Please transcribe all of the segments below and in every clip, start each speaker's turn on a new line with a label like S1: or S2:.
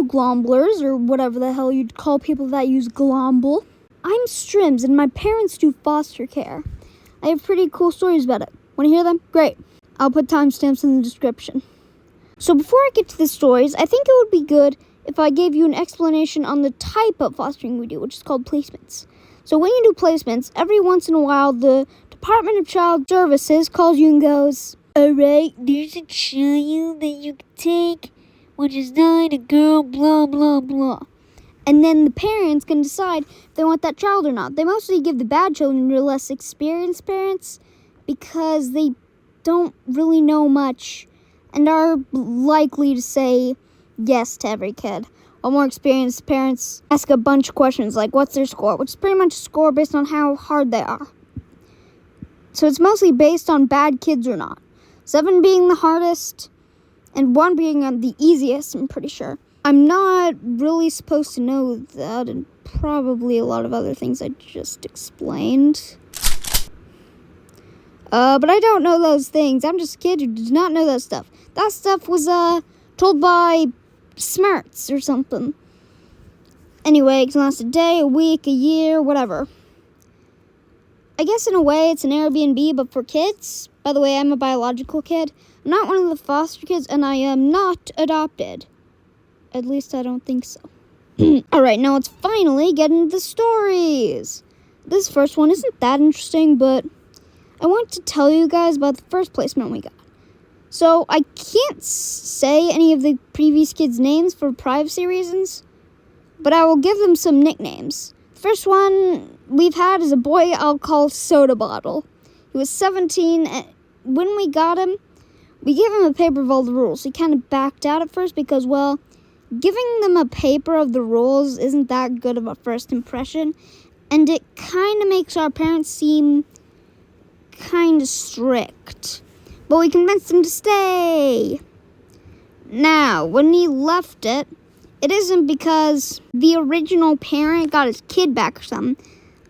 S1: Glomblers, or whatever the hell you'd call people that use Glomble. I'm Strims, and my parents do foster care. I have pretty cool stories about it. Want to hear them? Great. I'll put timestamps in the description. So before I get to the stories, I think it would be good if I gave you an explanation on the type of fostering we do, which is called placements. So when you do placements, every once in a while, the Department of Child Services calls you and goes, "Alright, there's a child that you can take, which is not a girl, blah, blah, blah." And then the parents can decide if they want that child or not. They mostly give the bad children to less experienced parents because they don't really know much and are likely to say yes to every kid. While more experienced parents ask a bunch of questions like what's their score, which is pretty much a score based on how hard they are. So it's mostly based on bad kids or not. 7 being the hardest and 1 being the easiest, I'm pretty sure. I'm not really supposed to know that, and probably a lot of other things I just explained. But I don't know those things. I'm just a kid who does not know that stuff. That stuff was, told by smarts or something. Anyway, it can last a day, a week, a year, whatever. I guess in a way it's an Airbnb, but for kids. By the way, I'm a biological kid. I'm not one of the foster kids, and I am not adopted. At least I don't think so. Alright, now let's finally get into the stories. This first one isn't that interesting, but I want to tell you guys about the first placement we got. So, I can't say any of the previous kids' names for privacy reasons, but I will give them some nicknames. The first one we've had is a boy I'll call Soda Bottle. He was 17, and when we got him, we gave him a paper of all the rules. He kind of backed out at first because, well, giving them a paper of the rules isn't that good of a first impression, and it kind of makes our parents seem kind of strict. But we convinced him to stay. Now, when he left it isn't because the original parent got his kid back or something.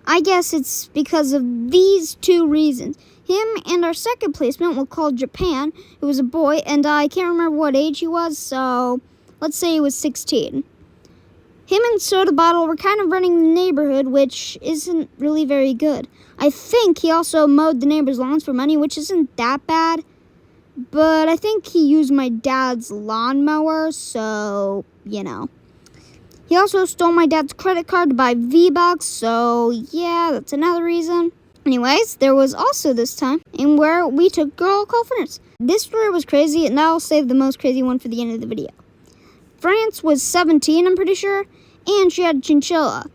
S1: I guess it's because of these 2 reasons. Him and our second placement, we'll call Japan, who was a boy, and I can't remember what age he was, so let's say he was 16. Him and Soda Bottle were kind of running the neighborhood, which isn't really very good. I think he also mowed the neighbor's lawns for money, which isn't that bad. But I think he used my dad's lawnmower, so, you know. He also stole my dad's credit card to buy V-Bucks, so yeah, that's another reason. Anyways, there was also this time in where we took girl confidence. This story was crazy, and I'll save the most crazy one for the end of the video. France was 17, I'm pretty sure, and she had a chinchilla.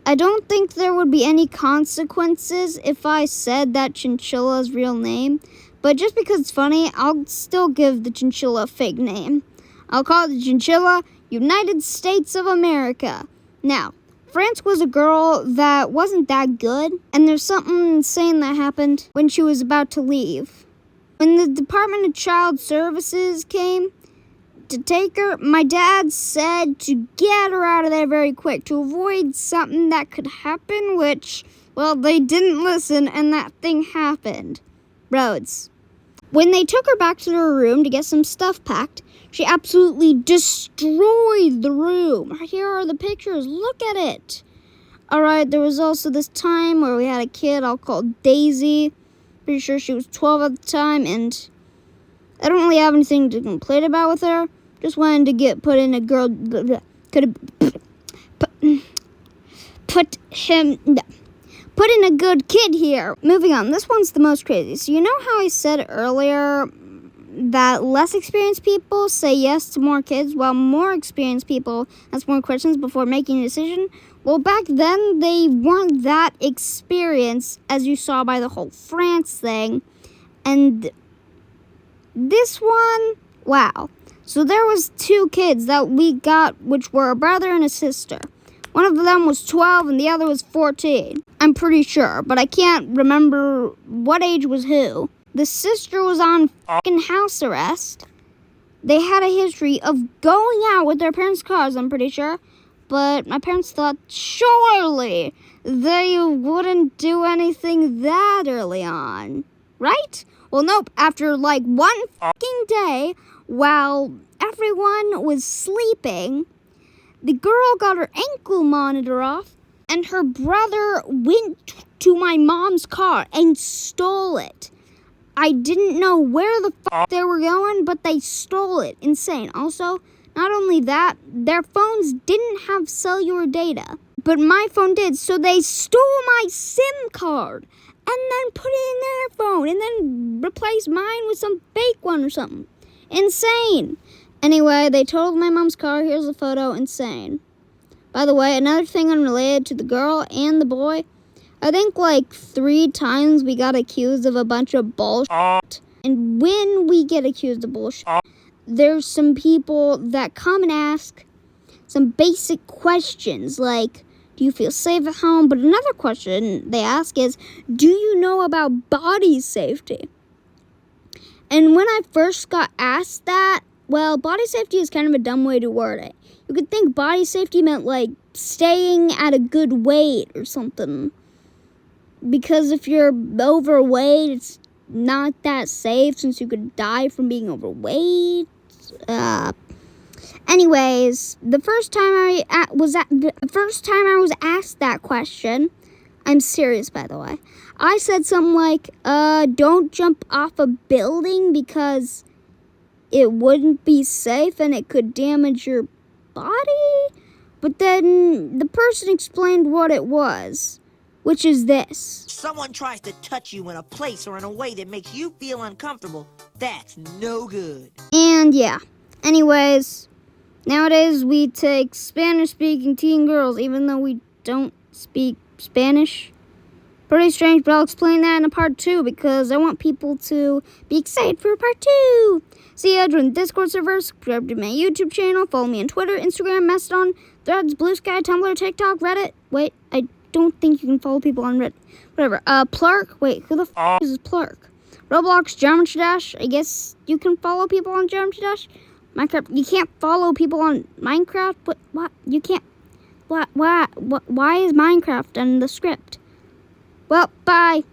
S1: I don't think there would be any consequences if I said that chinchilla's real name, but just because it's funny, I'll still give the chinchilla a fake name. I'll call it the chinchilla United States of America. Now, France was a girl that wasn't that good, and there's something insane that happened when she was about to leave. When the Department of Child Services came to take her, my dad said to get her out of there very quick to avoid something that could happen, which, well, they didn't listen, and that thing happened. Roads. When they took her back to her room to get some stuff packed, she absolutely destroyed the room. Here are the pictures. Look at it. Alright, there was also this time where we had a kid I'll call Daisy. Pretty sure she was 12 at the time, and I don't really have anything to complain about with her. Just wanted to get put in a girl... Put in a good kid here. Moving on, this one's the most crazy. So you know how I said earlier that less experienced people say yes to more kids, while more experienced people ask more questions before making a decision? Well, back then, they weren't that experienced, as you saw by the whole France thing. And this one, wow. So there was 2 kids that we got, which were a brother and a sister. One of them was 12 and the other was 14. I'm pretty sure, but I can't remember what age was who. The sister was on fucking house arrest. They had a history of going out with their parents' cars, I'm pretty sure. But my parents thought, surely they wouldn't do anything that early on. Right? Well, nope. After like 1 fucking day, while everyone was sleeping, The girl got her ankle monitor off, and her brother went to my mom's car and stole it. I didn't know where the fuck they were going, but they stole it. Insane. Also, not only that, their phones didn't have cellular data, but my phone did, so they stole my SIM card and then put it in their phone and then replaced mine with some fake one or something. Insane. Anyway, they totaled my mom's car. Here's a photo. Insane. By the way, another thing unrelated to the girl and the boy, I think like 3 times we got accused of a bunch of bullshit. And when we get accused of bullshit, there's some people that come and ask some basic questions like, do you feel safe at home? But another question they ask is, do you know about body safety? And when I first got asked that, well, body safety is kind of a dumb way to word it. You could think body safety meant like staying at a good weight or something. Because if you're overweight, it's not that safe since you could die from being overweight. Anyways, the first time I was asked that question, I'm serious by the way, I said something like, don't jump off a building because it wouldn't be safe and it could damage your body. But then the person explained what it was, which is this.
S2: Someone tries to touch you in a place or in a way that makes you feel uncomfortable, that's no good.
S1: And yeah, anyways, nowadays we take Spanish-speaking teen girls even though we don't speak Spanish. Pretty strange, but I'll explain that in a part 2 because I want people to be excited for part 2. See ya, join the Discord server, subscribe to my YouTube channel, follow me on Twitter, Instagram, Mastodon, Threads, Blue Sky, Tumblr, TikTok, Reddit. Wait, I don't think you can follow people on Reddit. Whatever. Plurk. Wait, who the f is Plurk? Roblox, Geometry Dash. I guess you can follow people on Geometry Dash. Minecraft. You can't follow people on Minecraft. What? You can't. Why is Minecraft in the script? Well, bye.